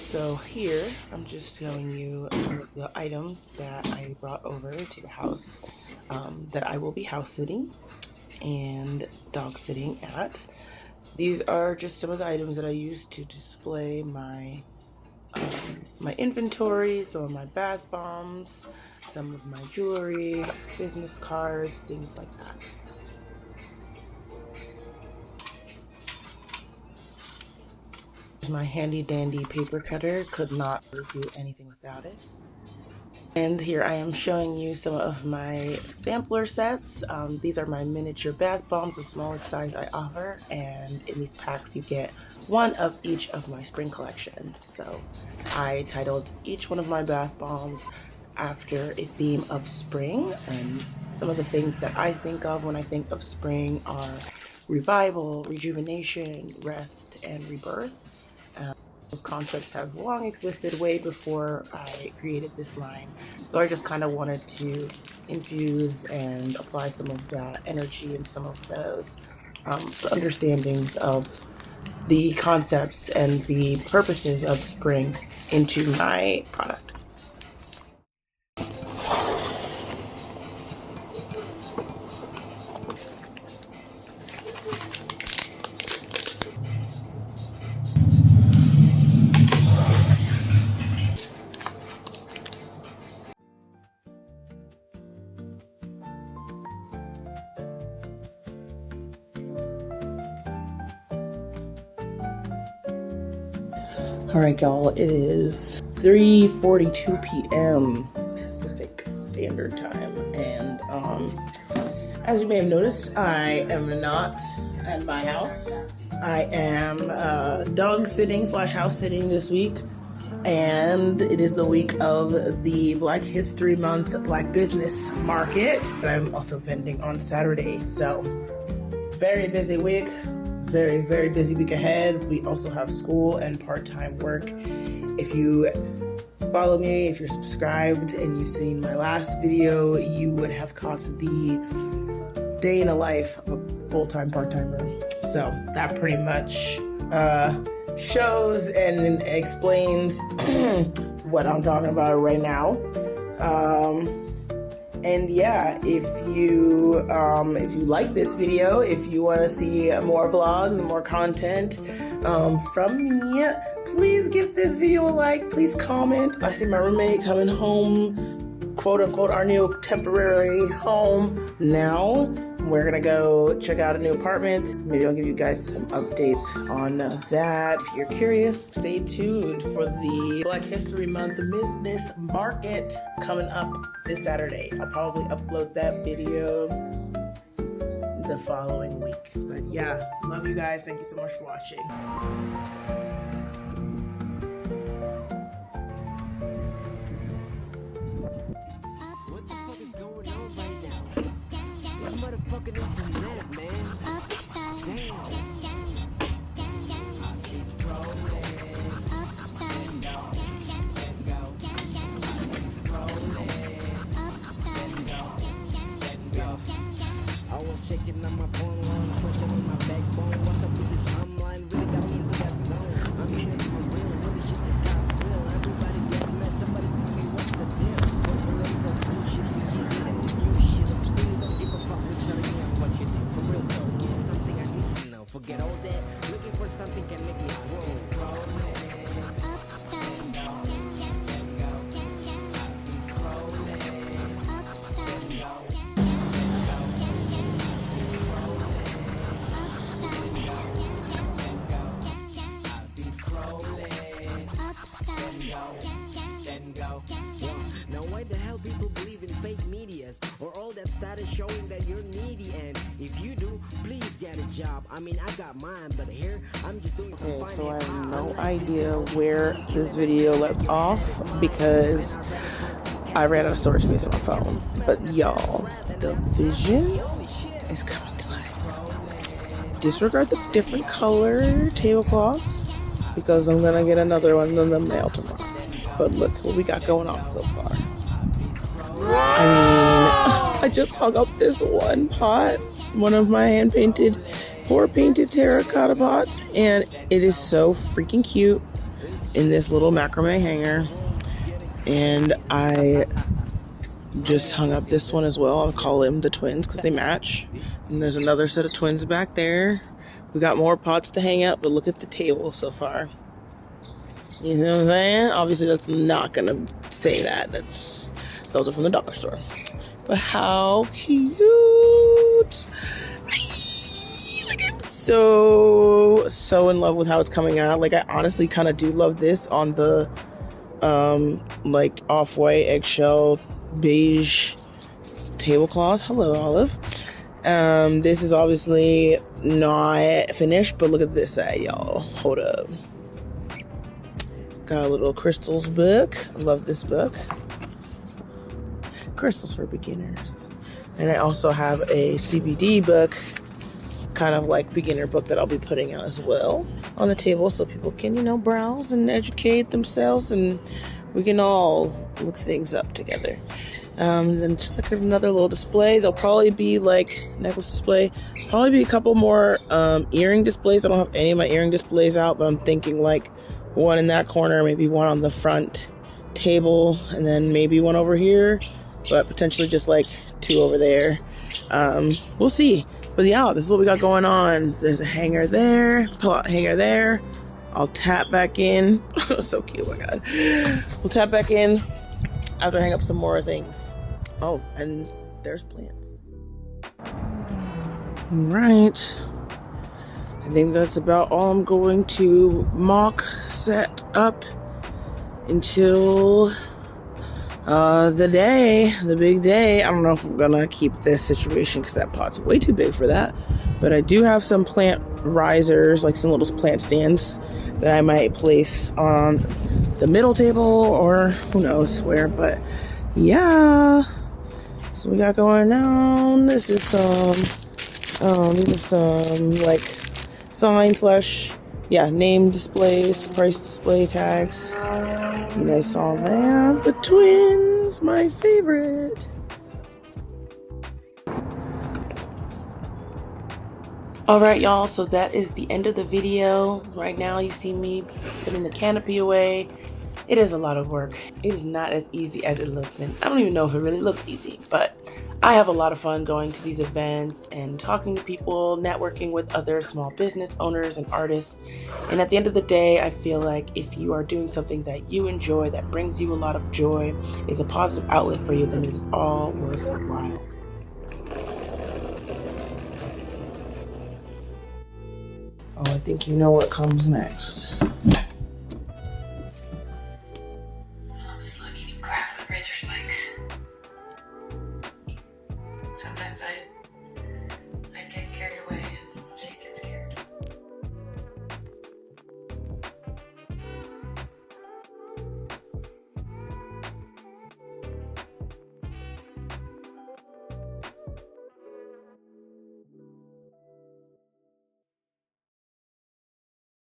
So here I'm just showing you some of the items that I brought over to the house that I will be house sitting and dog sitting at. These are just some of the items that I use to display my inventory, some of my bath bombs, some of my jewelry, business cards, things like that. My handy dandy paper cutter, could not really do anything without it. And here I am showing you some of my sampler sets. These are my miniature bath bombs, the smallest size I offer, and in these packs you get one of each of my spring collections. So I titled each one of my bath bombs after a theme of spring, and some of the things that I think of when I think of spring are revival, rejuvenation, rest, and rebirth. Those concepts have long existed way before I created this line. So I just kind of wanted to infuse and apply some of that energy and some of those understandings of the concepts and the purposes of spring into my product. All right, y'all, it is 3:42 p.m. Pacific Standard Time, and as you may have noticed, I am not at my house. I am dog sitting / house sitting this week, and it is the week of the Black History Month Black Business Market, but I'm also vending on Saturday, so very busy week. Very, very busy week ahead. We also have school and part-time work. If you follow me, if you're subscribed and you've seen my last video, you would have caught the day in a life of a full-time part-timer. So that pretty much shows and explains what I'm talking about right now. And yeah, if you like this video, if you want to see more vlogs and more content from me, please give this video a like. Please comment. I see my roommate coming home, quote unquote, our new temporary home now. We're gonna go check out a new apartment. Maybe I'll give you guys some updates on that. If you're curious, stay tuned for the Black History Month Business Market coming up this Saturday. I'll probably upload that video the following week. But yeah, love you guys. Thank you so much for watching. Motherfucking internet, man. Upside down. He's rolling. Upside down. He's rolling. Upside down. I was checking on my phone while I'm stretching on my backbone. What's up with this timeline? Really got me into that zone. I'm in it for real. Really shit just got real. Everybody get mad. Somebody tell me what's the deal. Formulating the bullshit. You easy and you new shit. Really don't give a fuck with telling me what you do. For real though, here's something I need to know. Forget all that. Looking for something can make me grow. Upside down. He's rolling. Upside down. Now why the hell people believe in fake medias or all that status showing that you're needy? And if you do, please get a job. I mean, I got mine, but here I'm just doing some Okay, so I have no idea where this video left off because I ran out of storage space on my phone. But y'all, the vision is coming to life. Disregard the different color tablecloths because I'm gonna get another one in the mail tomorrow. But look what we got going on so far. I mean, I just hung up this one pot, one of my hand-painted, pour-painted terracotta pots, and it is so freaking cute. in this little macrame hanger. And I just hung up this one as well. I'll call them the twins because they match. And there's another set of twins back there. We got more pots to hang up, but look at the table so far. You know what I'm saying? Obviously, that's not gonna say that. Those are from the dollar store. But how cute! Like, I'm so in love with how it's coming out. Like, I honestly kind of do love this on the like off-white eggshell beige tablecloth. Hello, Olive. This is obviously not finished, but look at this side, y'all. Hold up. Got a little crystals book. I love this book. Crystals for beginners. And I also have a CBD book, kind of like beginner book, that I'll be putting out as well on the table so people can, you know, browse and educate themselves, and we can all look things up together. Then just like another little display. There'll probably be like necklace display, probably be a couple more earring displays. I don't have any of my earring displays out, but I'm thinking like one in that corner, maybe one on the front table, and then maybe one over here, but potentially just like two over there. We'll see. But yeah, this is what we got going on. There's a hanger there, pull-out hanger there. I'll tap back in. So cute, oh my god. We'll tap back in after I hang up some more things. Oh, and there's plants. All right. I think that's about all I'm going to mock set up until the big day. I don't know if I'm gonna keep this situation because that pot's way too big for that. But I do have some plant risers, like some little plant stands that I might place on the middle table or who knows where. But yeah, so we got going on. This is these are some like sign / name displays, price display tags. You guys saw that. The twins, my favorite. Alright y'all, so that is the end of the video. Right now you see me putting the canopy away. It is a lot of work. It is not as easy as it looks, and I don't even know if it really looks easy, but I have a lot of fun going to these events and talking to people, networking with other small business owners and artists. And at the end of the day, I feel like if you are doing something that you enjoy, that brings you a lot of joy, is a positive outlet for you, then it is all worthwhile. Oh, I think you know what comes next.